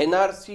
NRC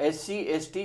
SC ST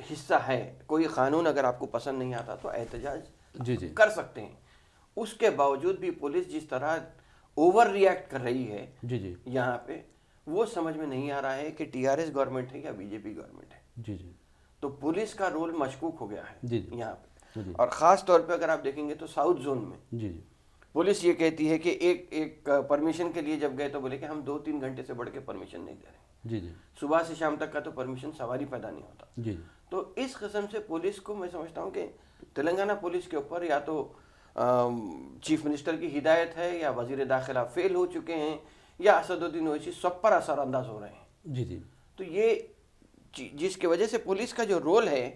حصہ ہے. کوئی قانون اگر آپ کو پسند نہیں آتا تو احتجاج جی جی کر سکتے ہیں. اس کے باوجود بھی پولیس جس طرح اوور ریئیکٹ کر رہی ہے جی جی یہاں پہ، وہ سمجھ میں نہیں آ رہا ہے کہ ٹی آر ایس گورنمنٹ ہے یا بی جے پی گورنمنٹ ہے. جی جی تو پولیس کا رول مشکوک ہو گیا ہے جی جی یہاں پہ. جی اور خاص طور پہ اگر آپ دیکھیں گے تو ساؤتھ زون میں جی جی پولیس یہ کہتی ہے کہ ایک پرمیشن کے لیے جب گئے تو بولے کہ ہم 2-3 گھنٹے سے بڑھ کے پرمیشن نہیں دے رہے. جی جی صبح سے شام تک کا تو پرمیشن سواری پیدا نہیں ہوتا. جی تو اس قسم سے پولیس کو میں سمجھتا ہوں کہ تلنگانہ پولیس کے اوپر یا تو چیف منسٹر کی ہدایت ہے یا وزیر داخلہ فیل ہو چکے ہیں یا اسد الدین اویسی سب پر اثر انداز ہو رہے ہیں. جی جی تو یہ جس کی وجہ سے پولیس کا جو رول ہے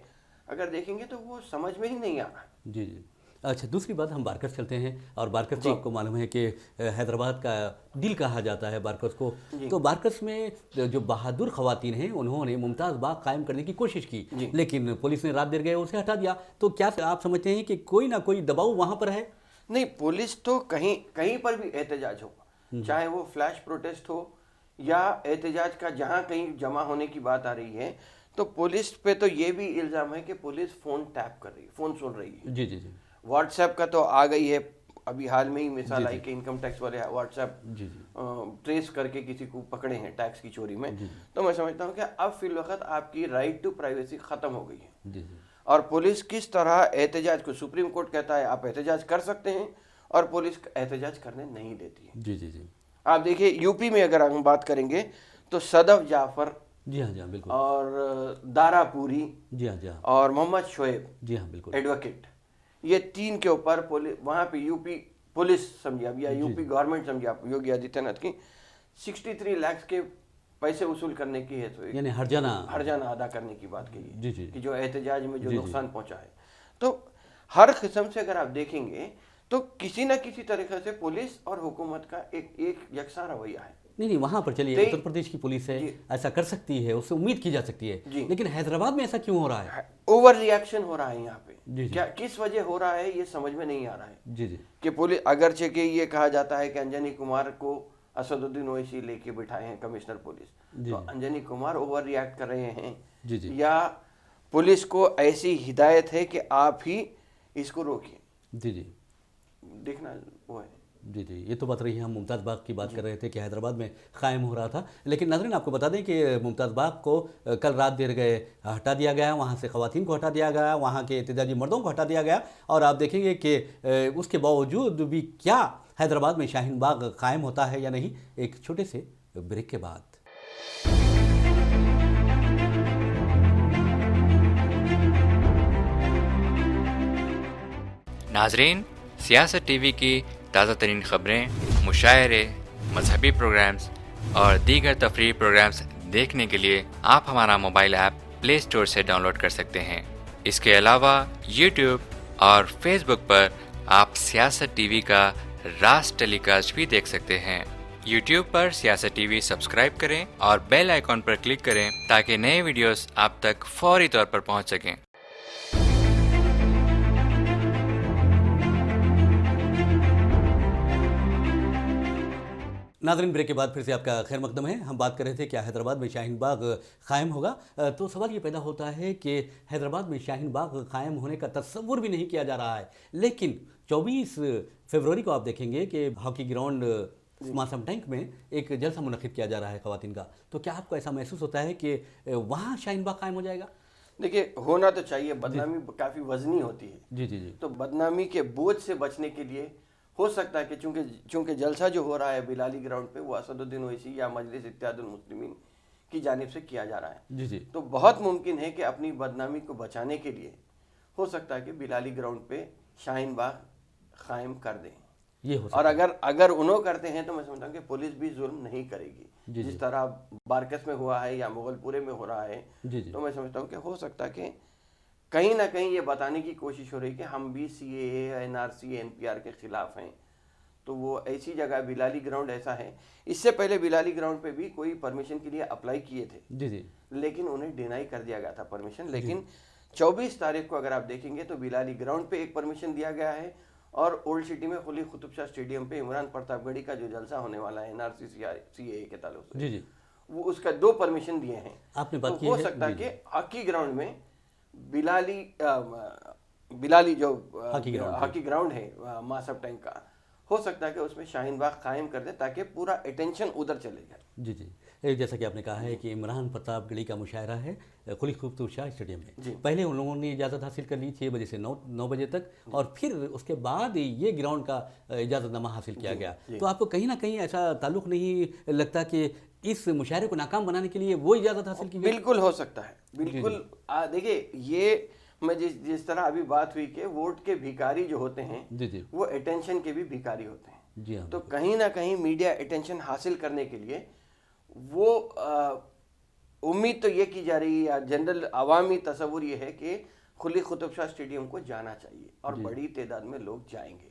اگر دیکھیں گے تو وہ سمجھ میں ہی نہیں آ رہا. جی جی اچھا، دوسری بات ہم بارکس چلتے ہیں، اور بارکس کو جی آپ کو معلوم ہے کہ حیدرآباد کا دل کہا جاتا ہے بارکس کو. جی. تو بارکس میں جو بہادر خواتین ہیں انہوں نے ممتاز باغ قائم کرنے کی کوشش کی، جی. لیکن پولیس نے رات دیر گئے اسے ہٹا دیا. تو کیا آپ سمجھتے ہیں کہ کوئی نہ کوئی دباؤ وہاں پر ہے؟ نہیں، پولیس تو کہیں پر بھی احتجاج ہو، چاہے وہ فلیش پروٹیسٹ ہو یا احتجاج کا جہاں کہیں جمع ہونے کی بات آ رہی ہے، تو پولیس پہ تو یہ بھی الزام ہے کہ پولیس فون ٹیپ کر رہی ہے، فون سن رہی ہے. جی جی جی واٹس ایپ کا تو آ گئی ہے. ابھی حال میں ہی مثال آئی کہ انکم ٹیکس والے واٹس ایپ جی جی ٹریس کر کے کسی کو پکڑے ہیں ٹیکس کی چوری میں. جی تو میں سمجھتا ہوں کہ اب فی الوقت آپ کی رائٹ ٹو پرائیویسی ختم ہو گئی ہے. جی جی اور پولیس کس طرح احتجاج کو، سپریم کورٹ کہتا ہے آپ احتجاج کر سکتے ہیں اور پولیس احتجاج کرنے نہیں دیتی ہے. جی جی جی آپ دیکھیے یو پی میں اگر ہم بات کریں گے تو صدف جعفر جی ہاں جی ہاں بالکل. اور دارا پوری جی ہاں جی ہاں اور محمد شعیب جی ہاں بالکل. ایڈوکیٹ، یہ 3 کے اوپر وہاں پہ یو پی پولیس سمجھے اب یا یو پی گورنمنٹ سمجھے آپ یوگی آدتیہ ناتھ کی 63 لاکھ کے پیسے وصول کرنے کی ہے، تو یعنی ہرجانہ ادا کرنے کی بات کہی جی جی کہ جو احتجاج میں جو جی نقصان پہنچا ہے. تو ہر قسم سے اگر آپ دیکھیں گے تو کسی نہ کسی طریقے سے پولیس اور حکومت کا ایک یکساں رویہ ہے. نہیں وہاں پر چلیے اتر پردیش کی پولیس ہے، جی ایسا کر سکتی ہے، اس سے امید کی جا سکتی ہے، جی. لیکن حیدرآباد میں ایسا کیوں ہو رہا ہے؟ اوور ری ایکشن ہو رہا ہے یہاں پہ. جی جی کیا کس وجہ ہو رہا ہے یہ سمجھ میں نہیں آ رہا ہے. جی جی کہ پولیس اگرچہ کہ یہ کہا جاتا ہے کہ انجنی کمار کو اسد الدین اویسی لے کے بٹھائے ہیں کمشنر پولیس، تو انجنی کمار اوور ری ایکٹ کر رہے ہیں جی جی یا پولیس کو ایسی ہدایت ہے کہ آپ ہی اس کو روکیے. جی جی دیکھنا وہ ہے. جی جی یہ تو بات رہی ہے. ہم ممتاز باغ کی بات کر رہے تھے کہ حیدرآباد میں قائم ہو رہا تھا، لیکن ناظرین آپ کو بتا دیں کہ ممتاز باغ کو کل رات دیر گئے ہٹا دیا گیا، وہاں سے خواتین کو ہٹا دیا گیا، وہاں کے احتجاجی مردوں کو ہٹا دیا گیا. اور آپ دیکھیں گے کہ اس کے باوجود بھی کیا حیدرآباد میں شاہین باغ قائم ہوتا ہے یا نہیں، ایک چھوٹے سے بریک کے بعد. ناظرین، سیاست ٹی وی کی تازہ ترین خبریں، مشاعرے، مذہبی پروگرامز اور دیگر تفریحی پروگرامز دیکھنے کے لیے آپ ہمارا موبائل ایپ پلے اسٹور سے ڈاؤن لوڈ کر سکتے ہیں. اس کے علاوہ یوٹیوب اور فیس بک پر آپ سیاست ٹی وی کا راست ٹیلی کاسٹ بھی دیکھ سکتے ہیں. یوٹیوب پر سیاست ٹی وی سبسکرائب کریں اور بیل آئیکن پر کلک کریں تاکہ نئے ویڈیوز آپ تک فوری طور پر پہنچ سکیں. ناظرین بریک کے بعد پھر سے آپ کا خیر مقدم ہے. ہم بات کر رہے تھے کہ حیدرآباد میں شاہین باغ قائم ہوگا. تو سوال یہ پیدا ہوتا ہے کہ حیدرآباد میں شاہین باغ قائم ہونے کا تصور بھی نہیں کیا جا رہا ہے، لیکن 24 فروری کو آپ دیکھیں گے کہ ہاکی گراؤنڈ ماسم ٹینک میں ایک جلسہ منعقد کیا جا رہا ہے خواتین کا. تو کیا آپ کو ایسا محسوس ہوتا ہے کہ وہاں شاہین باغ قائم ہو جائے گا؟ دیکھیے ہونا تو چاہیے، بدنامی کافی وزنی ہوتی ہے. جی جی جی تو بدنامی کے بوجھ سے بچنے کے لیے ہو سکتا ہے کہ چونکہ جلسہ جو ہو رہا ہے بلالی گراؤنڈ پہ وہ اسد الدین اویسی یا مجلس اتحاد المسلمین کی جانب سے کیا جا رہا ہے، جی جی تو بہت ممکن ہے کہ اپنی بدنامی کو بچانے کے لیے ہو سکتا ہے کہ بلالی گراؤنڈ پہ شاہین باغ قائم کر دیں. یہ ہو اور سکتا ہے. اگر انہوں کرتے ہیں تو میں سمجھتا ہوں کہ پولیس بھی ظلم نہیں کرے گی. جی جس طرح بارکس میں ہوا ہے یا مغل پورے میں ہو رہا ہے، جی جی تو میں سمجھتا ہوں کہ ہو سکتا ہے کہ کہیں نہ کہیں یہ بتانے کی کوشش ہو رہی ہے کہ ہم بھی C A A, N R C, N P R کے خلاف ہیں. تو وہ ایسی جگہ بلالی گراؤنڈ ایسا ہے. اس سے پہلے بلالی گراؤنڈ پہ بھی کوئی پرمیشن کے لیے اپلائی کیے تھے، جی جی لیکن انہیں ڈینائی کر دیا گیا تھا پرمیشن. لیکن 24 تاریخ کو اگر آپ دیکھیں گے تو بلالی گراؤنڈ پہ ایک پرمیشن دیا گیا ہے، اور اولڈ سٹی میں قلی قطب شاہ اسٹیڈیم پہ عمران پرتاپ گڑھی کا جو جلسہ ہونے والا ہے این آر سی اے کے تعلق سے، جی جی وہ اس کا 2 پرمیشن دیے ہیں. آپ نے بات تو کی ہو ہے. سکتا ہے کہ ہاکی گراؤنڈ میں بلالی جو ہاکی گراؤنڈ ہے ماسب ٹینک کا، ہو سکتا ہے کہ اس میں شاہین باغ قائم کر دے تاکہ پورا اٹینشن ادھر چلے جائے. جی جی، جیسا کہ آپ نے کہا ہے کہ عمران پرتاپ گڑھی کا مشاعرہ ہے قلی خفتور شاہ اسٹیڈیم میں. پہلے ان لوگوں نے اجازت حاصل کر لی 6 بجے سے 9 بجے تک، اور پھر اس کے بعد یہ گراؤنڈ کا اجازت نامہ حاصل کیا گیا. تو آپ کو کہیں نہ کہیں ایسا تعلق نہیں لگتا کہ اس مشاعرے کو ناکام بنانے کے لیے وہ اجازت حاصل کی گئی؟ بالکل ہو سکتا ہے، بالکل. دیکھیے یہ میں جس طرح ابھی بات ہوئی کہ ووٹ کے بھیکاری جو ہوتے ہیں وہ اٹینشن کے بھی بھیکاری ہوتے ہیں. جی ہاں. تو کہیں نہ کہیں میڈیا اٹینشن حاصل کرنے کے لیے وہ امید تو یہ کی جا رہی ہے، جنرل عوامی تصور یہ ہے کہ قلی قطب شاہ اسٹیڈیم کو جانا چاہیے اور بڑی تعداد میں لوگ جائیں گے.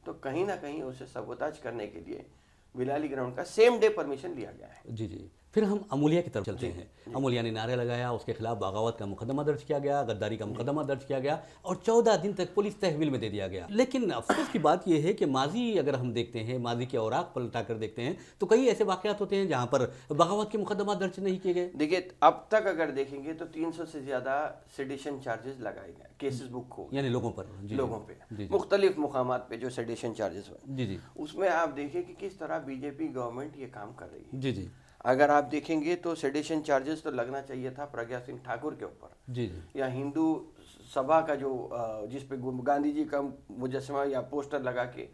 تو کہیں نہ کہیں اسے سبوتاج کرنے کے لیے بلالی گراؤنڈ کا سیم ڈے پرمیشن لیا گیا ہے. جی جی. پھر ہم امولیہ کی طرف چلتے ہیں. امولیہ نے نعرہ لگایا، اس کے خلاف بغاوت کا مقدمہ درج کیا گیا، غداری کا مقدمہ درج کیا گیا، اور 14 دن تک پولیس تحویل میں دے دیا گیا. لیکن افسوس کی بات یہ ہے کہ ماضی اگر ہم دیکھتے ہیں، ماضی کے اوراق پلٹا کر دیکھتے ہیں تو کئی ایسے واقعات ہوتے ہیں جہاں پر بغاوت کے مقدمہ درج نہیں کیے گئے. دیکھیے اب تک اگر دیکھیں گے تو 300 سے زیادہ سیڈیشن چارجز لگائے گئے، کیسز بک ہو یعنی لوگوں پر، لوگوں پہ مختلف مقامات پہ جو سیڈیشن چارجز ہوئے. جی جی. اس میں آپ دیکھیں کہ کس طرح بی جے پی گورنمنٹ یہ کام کر رہی ہے. جی جی. اگر آپ دیکھیں گے تو سیڈیشن چارجز تو لگنا چاہیے تھا پرگیا سنگھ ٹھاکر کے اوپر. جی جی. یا ہندو سبھا کا جو جس پہ گاندھی جی کا مجسمہ یا پوسٹر لگا کے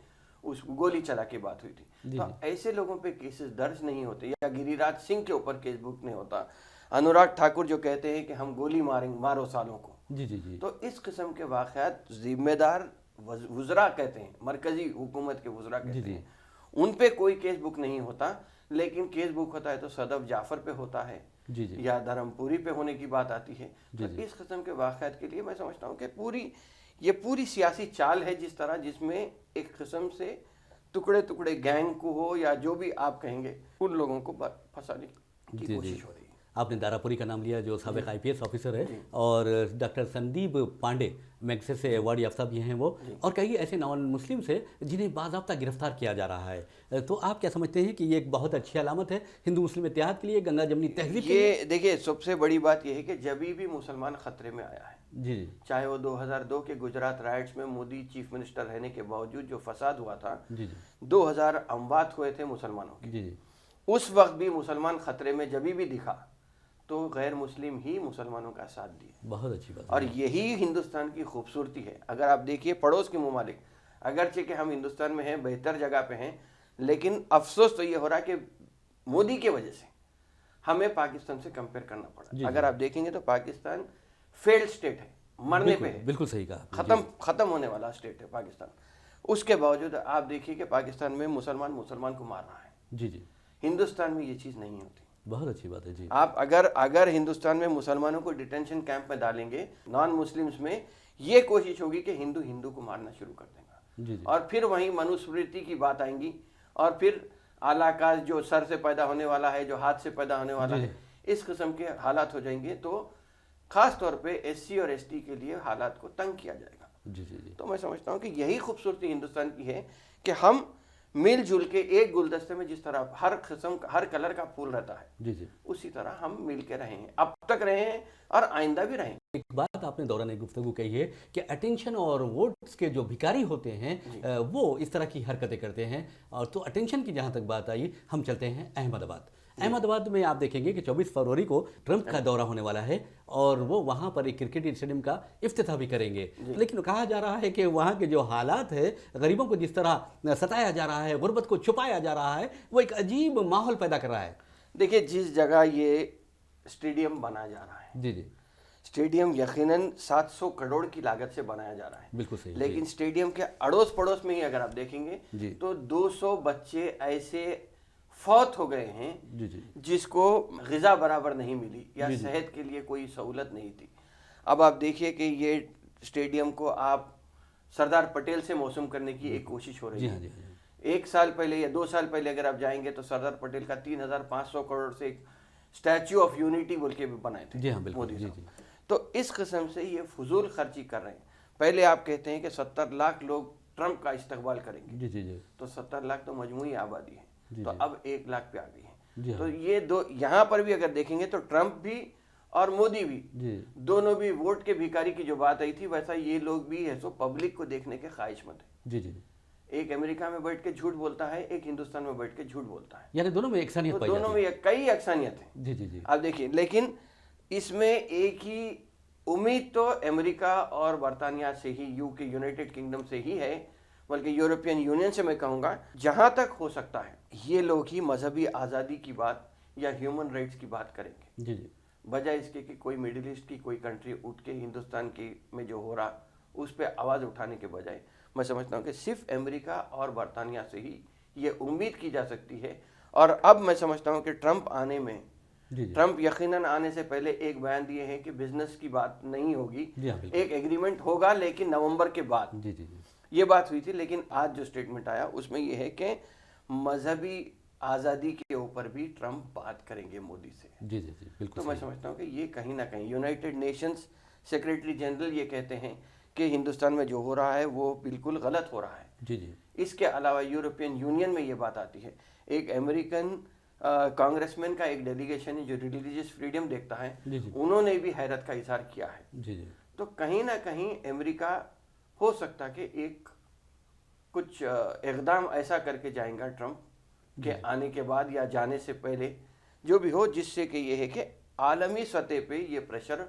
اس گولی چلا کے بات ہوئی تھی. تو ایسے لوگوں پہ کیسز درج نہیں ہوتے. یا گری راج سنگھ کے اوپر کیس بک نہیں ہوتا. انوراگ ٹھاکر جو کہتے ہیں کہ ہم گولی مارو سالوں کو. جی جی جی. تو اس قسم کے واقعات ذمہ دار وزراء کہتے ہیں، مرکزی حکومت کے وزراء کہتے ہیں، ان پہ کوئی کیس بک نہیں ہوتا. لیکن کیس بک ہوتا ہے تو صدف جعفر پہ ہوتا ہے یا دھرم پوری پہ ہونے کی بات آتی ہے. تو اس قسم کے واقعات کے لیے میں سمجھتا ہوں کہ یہ پوری سیاسی چال ہے، جس میں ایک قسم سے ٹکڑے گینگ کو ہو یا جو بھی آپ کہیں گے ان لوگوں کو پھنسانے کی کوشش ہو رہی ہے. آپ نے دارا پوری کا نام لیا جو سابق IPS آفیسر ہے، اور ڈاکٹر سندیپ پانڈے میگسیسے سے ایوارڈ یافتہ بھی ہیں وہ، اور کئی ایسے نان مسلم سے جنہیں باضابطہ گرفتار کیا جا رہا ہے. تو آپ کیا سمجھتے ہیں کہ یہ ایک بہت اچھی علامت ہے ہندو مسلم اتحاد کے لیے، گنگا جمنی تہذیب کے لیے؟ یہ دیکھیے سب سے بڑی بات یہ ہے کہ جبھی بھی مسلمان خطرے میں آیا ہے، جی چاہے وہ 2002 کے گجرات رائٹس میں مودی چیف منسٹر رہنے کے باوجود جو فساد ہوا تھا، 2000 اموات ہوئے تھے مسلمانوں کے، اس وقت بھی مسلمان خطرے میں جبھی بھی دکھا تو غیر مسلم ہی مسلمانوں کا ساتھ دیے. بہت اچھی بات. اور یہی ہندوستان کی خوبصورتی ہے. اگر آپ دیکھیے پڑوس کے ممالک، اگرچہ کہ ہم ہندوستان میں ہیں، بہتر جگہ پہ ہیں، لیکن افسوس تو یہ ہو رہا ہے کہ مودی کی وجہ سے ہمیں پاکستان سے کمپیئر کرنا پڑا. اگر آپ دیکھیں گے تو پاکستان فیلڈ اسٹیٹ ہے، مرنے پہ ہے. بالکل صحیح کہا. ختم ہونے والا اسٹیٹ ہے پاکستان. اس کے باوجود آپ دیکھیے کہ پاکستان میں مسلمان کو مار رہا ہے. جی جی. ہندوستان میں یہ چیز نہیں ہوتی. بہت اچھی بات ہے. جی. آپ اگر ہندوستان میں مسلمانوں کو ڈیٹینشن کیمپ میں ڈالیں گے، نان مسلمز میں یہ کوشش ہوگی کہ ہندو کو مارنا شروع کر دیں گا. اور پھر وہیں منوسمرتی کی بات آئیں گی، اور پھر اعلیٰ کا جو سر سے پیدا ہونے والا ہے، جو ہاتھ سے پیدا ہونے والا ہے، اس قسم کے حالات ہو جائیں گے. تو خاص طور پہ SC اور ST کے لیے حالات کو تنگ کیا جائے گا. تو میں سمجھتا ہوں کہ یہی خوبصورتی ہندوستان کی ہے کہ ہم مل جل کے ایک گلدستے میں جس طرح ہر کلر کا پھول رہتا ہے، اسی طرح ہم مل کے رہے ہیں، اب تک رہے ہیں اور آئندہ بھی رہیں. ایک بات آپ نے دوران گفتگو کہی ہے کہ اٹینشن اور ووٹس کے جو بھکاری ہوتے ہیں وہ اس طرح کی حرکتیں کرتے ہیں. اور تو اٹینشن کی جہاں تک بات آئی، ہم چلتے ہیں احمد آباد. احمد آباد میں آپ دیکھیں گے کہ 24 فروری کو ٹرمپ کا دورہ ہونے والا ہے، اور وہ وہاں پر ایک کرکٹ اسٹیڈیم کا افتتاح بھی کریں گے. لیکن کہا جا رہا ہے کہ وہاں کے جو حالات ہے، غریبوں کو جس طرح ستایا جا رہا ہے، غربت کو چھپایا جا رہا ہے، وہ ایک عجیب ماحول پیدا کر رہا ہے. دیکھیے جس جگہ یہ اسٹیڈیم بنا جا رہا ہے، جی جی، اسٹیڈیم یقیناً 700 کروڑ کی لاگت سے بنایا جا رہا ہے. بالکل صحیح. لیکن اسٹیڈیم کے اڑوس پڑوس میں ہی اگر آپ دیکھیں گے تو 200 بچے ایسے فوت ہو گئے ہیں جس کو غذا برابر نہیں ملی یا صحت کے لیے کوئی سہولت نہیں تھی. اب آپ دیکھیے کہ یہ اسٹیڈیم کو آپ سردار پٹیل سے موسوم کرنے کی ایک کوشش ہو رہی ہے. 1 سال پہلے یا 2 سال پہلے اگر آپ جائیں گے تو سردار پٹیل کا 3500 کروڑ سے ایک اسٹیچو آف یونٹی بول کے بھی بنائے تھے مودی صاحب. تو اس قسم سے یہ فضول خرچی کر رہے ہیں. پہلے آپ کہتے ہیں کہ 70 لاکھ لوگ ٹرمپ کا استقبال کریں گے، تو 70 لاکھ تو مجموعی آبادی ہے، تو اب 1 لاکھ پہ آ گئی ہے. تو یہ یہاں پر بھی اگر دیکھیں گے تو ٹرمپ بھی اور مودی بھی جی دونوں بھی ووٹ کے بھیکاری کی جو بات آئی تھی، ویسا یہ لوگ بھی ہے سو پبلک کو دیکھنے کے خواہش مند ہیں. جی جی ایک امریکہ میں بیٹھ کے جھوٹ بولتا ہے، ایک ہندوستان میں بیٹھ کے جھوٹ بولتا ہے. یعنی دونوں میں یکسانیت تو پائی دونوں جاتی میں کئی یکسانیت ہیں. ہے. جی جی جی آپ دیکھیے، لیکن اس میں ایک ہی امید تو امریکہ اور برطانیہ سے ہی، UK یونائٹڈ کنگڈم سے ہی ہے، بلکہ یورپین یونین سے میں کہوں گا جہاں تک ہو سکتا ہے یہ لوگ ہی مذہبی آزادی کی بات یا ہیومن رائٹس کی بات کریں گے، جی جی بجائے اس کے کہ کوئی مڈل ایسٹ کی کوئی کنٹری اٹھ کے ہندوستان کی میں جو ہو رہا اس پہ آواز اٹھانے کے بجائے میں سمجھتا ہوں کہ صرف امریکہ اور برطانیہ سے ہی یہ امید کی جا سکتی ہے. اور اب میں سمجھتا ہوں کہ ٹرمپ آنے میں، جی جی ٹرمپ یقیناً آنے سے پہلے ایک بیان دیے ہیں کہ بزنس کی بات نہیں ہوگی، جی ہاں بالکل. ایک ایگریمنٹ ہوگا لیکن نومبر کے بعد. جی جی جی یہ بات ہوئی تھی، لیکن آج جو سٹیٹمنٹ آیا اس میں یہ ہے کہ مذہبی آزادی کے اوپر بھی ٹرمپ بات کریں گے مودی سے. جی جی جی بالکل تو میں صحیح. سمجھتا ہوں کہ یہ کہیں نہ کہیں یونائٹڈ نیشنز سیکریٹری جنرل یہ کہتے ہیں کہ ہندوستان میں جو ہو رہا ہے وہ بالکل غلط ہو رہا ہے. جی جی اس کے علاوہ یورپین یونین میں یہ بات آتی ہے، ایک امریکن کانگریس مین کا ایک ڈیلیگیشن ہے جو ریلیجیس فریڈم دیکھتا ہے، جی جی انہوں نے بھی حیرت کا اظہار کیا ہے. جی جی تو کہیں نہ کہیں امریکہ ہو سکتا کہ ایک کچھ اقدام ایسا کر کے جائیں گا ٹرمپ کہ آنے کے بعد یا جانے سے پہلے جو بھی ہو، جس سے کہ یہ ہے کہ عالمی سطح پہ یہ پریشر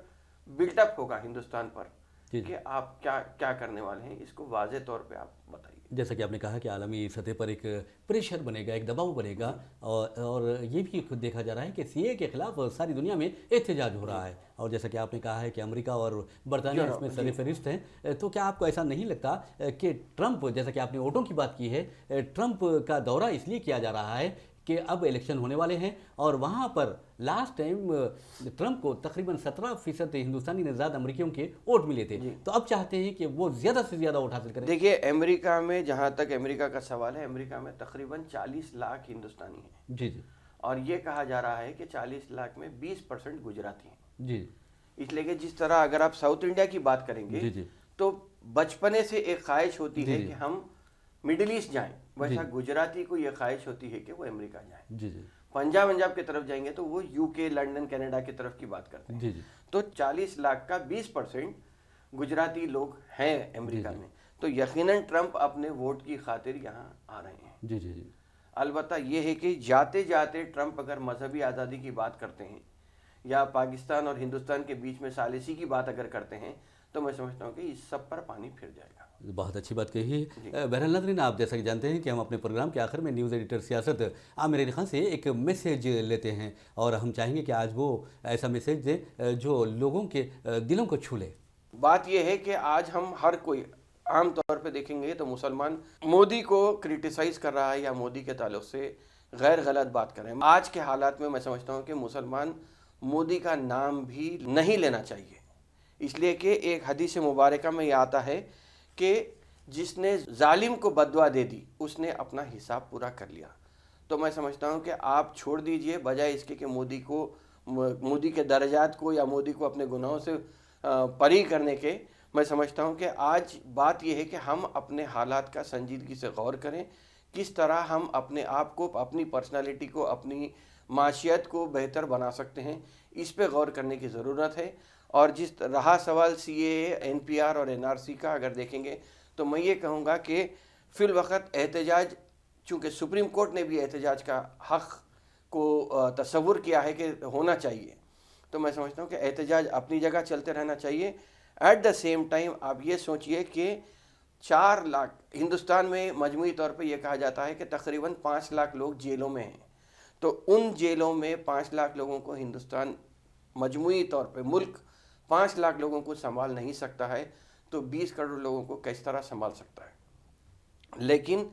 بلٹ اپ ہوگا ہندوستان پر کہ آپ کیا کرنے والے ہیں، اس کو واضح طور پہ آپ بتائیے. جیسا کہ آپ نے کہا کہ عالمی سطح پر ایک پریشر بنے گا، ایک دباؤ بنے گا، اور یہ بھی خود دیکھا جا رہا ہے کہ CAA کے خلاف ساری دنیا میں احتجاج ہو رہا ہے. اور جیسا کہ آپ نے کہا ہے کہ امریکہ اور برطانیہ اس میں سر فہرست ہیں، تو کیا آپ کو ایسا نہیں لگتا کہ ٹرمپ، جیسا کہ آپ نے ووٹوں کی بات کی ہے، ٹرمپ کا دورہ اس لیے کیا جا رہا ہے کہ اب الیکشن ہونے والے ہیں اور وہاں پر لاسٹ ٹائم ٹرمپ کو تقریباً 17% ہندوستانی نژاد امریکیوں کے ووٹ ملے تھے، تو اب چاہتے ہیں کہ وہ زیادہ سے زیادہ ووٹ حاصل کریں. دیکھیے، امریکہ میں جہاں تک امریکہ کا سوال ہے، امریکہ میں تقریباً 40 لاکھ ہندوستانی ہیں. جی جی اور یہ کہا جا رہا ہے کہ 40 لاکھ میں 20% گجراتی ہیں. جی اس لیے کہ جس طرح اگر آپ ساؤتھ انڈیا کی بات کریں گے جی جی تو بچپنے سے ایک خواہش ہوتی ہے کہ ہم مڈل ایسٹ جائیں، ویسا گجراتی کو یہ خواہش ہوتی ہے کہ وہ امریکہ جائیں. جی جی پنجاب کی طرف جائیں گے تو وہ UK، لنڈن، کینیڈا کی طرف کی بات کرتے ہیں. جی جی تو 40 لاکھ کا 20% گجراتی لوگ ہیں امریکہ میں. تو یقیناً ٹرمپ اپنے ووٹ کی خاطر یہاں آ رہے ہیں. جی جی جی البتہ یہ ہے کہ جاتے جاتے ٹرمپ اگر مذہبی آزادی کی بات کرتے ہیں یا پاکستان اور ہندوستان کے بیچ میں ثالثی کی بات اگر کرتے ہیں تو میں سمجھتا ہوں کہ اس سب پر پانی پھر جائے گا. بہت اچھی بات کہی ہے. بہرحال ناظرین، آپ جیسا کہ جانتے ہیں کہ ہم اپنے پروگرام کے آخر میں نیوز ایڈیٹر سیاست عامر علی خان سے ایک میسیج لیتے ہیں، اور ہم چاہیں گے کہ آج وہ ایسا میسیج دیں جو لوگوں کے دلوں کو چھو لے. بات یہ ہے کہ آج ہم ہر کوئی عام طور پہ دیکھیں گے تو مسلمان مودی کو کرٹیسائز کر رہا ہے یا مودی کے تعلق سے غیر غلط بات کر رہے ہیں. آج کے حالات میں میں سمجھتا ہوں کہ مسلمان مودی کا نام بھی نہیں لینا چاہیے، اس لیے کہ ایک حدیث مبارکہ میں یہ آتا ہے کہ جس نے ظالم کو بددعا دے دی اس نے اپنا حساب پورا کر لیا. تو میں سمجھتا ہوں کہ آپ چھوڑ دیجئے، بجائے اس کے کہ مودی کے درجات کو یا مودی کو اپنے گناہوں سے پری کرنے کے. میں سمجھتا ہوں کہ آج بات یہ ہے کہ ہم اپنے حالات کا سنجیدگی سے غور کریں، کس طرح ہم اپنے آپ کو، اپنی پرسنالٹی کو، اپنی معاشیت کو بہتر بنا سکتے ہیں، اس پہ غور کرنے کی ضرورت ہے. اور جس رہا سوال CAA، NPR اور NRC کا اگر دیکھیں گے تو میں یہ کہوں گا کہ فی الوقت احتجاج، چونکہ سپریم کورٹ نے بھی احتجاج کا حق کو تصور کیا ہے کہ ہونا چاہیے، تو میں سمجھتا ہوں کہ احتجاج اپنی جگہ چلتے رہنا چاہیے. ایٹ دا سیم ٹائم آپ یہ سوچئے کہ 4 لاکھ ہندوستان میں مجموعی طور پہ یہ کہا جاتا ہے کہ تقریباً 5 لاکھ لوگ جیلوں میں ہیں. تو ان جیلوں میں 5 لاکھ لوگوں کو ہندوستان مجموعی طور پہ ملک 5 لاکھ لوگوں کو سنبھال نہیں سکتا ہے، تو 20 کروڑ لوگوں کو کس طرح سنبھال سکتا ہے. لیکن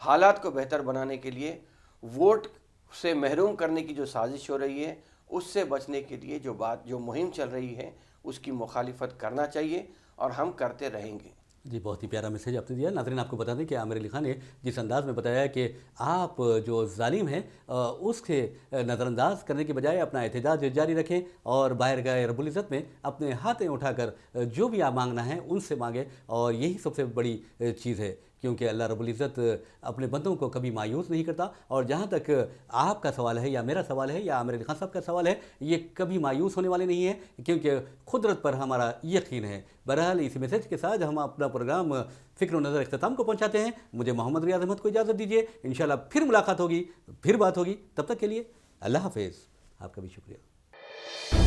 حالات کو بہتر بنانے کے لیے ووٹ سے محروم کرنے کی جو سازش ہو رہی ہے اس سے بچنے کے لیے جو مہم چل رہی ہے اس کی مخالفت کرنا چاہیے، اور ہم کرتے رہیں گے. جی بہت ہی پیارا میسیج آپ نے دیا. ناظرین، آپ کو بتا دیں کہ عامر علی خان نے جس انداز میں بتایا کہ آپ جو ظالم ہیں اس کے نظر انداز کرنے کے بجائے اپنا احتجاج جاری رکھیں اور باہر گاہ رب العزت میں اپنے ہاتھیں اٹھا کر جو بھی آپ مانگنا ہے ان سے مانگیں. اور یہی سب سے بڑی چیز ہے کیونکہ اللہ رب العزت اپنے بندوں کو کبھی مایوس نہیں کرتا. اور جہاں تک آپ کا سوال ہے یا میرا سوال ہے یا عامر علی خان صاحب کا سوال ہے, یہ کبھی مایوس ہونے والے نہیں ہیں کیونکہ قدرت پر ہمارا یقین ہے. بہرحال اس میسج کے ساتھ ہم اپنا پروگرام فکر و نظر اختتام کو پہنچاتے ہیں. مجھے محمد ریاض احمد کو اجازت دیجیے. انشاءاللہ پھر ملاقات ہوگی, پھر بات ہوگی. تب تک کے لیے اللہ حافظ. آپ کا بھی شکریہ.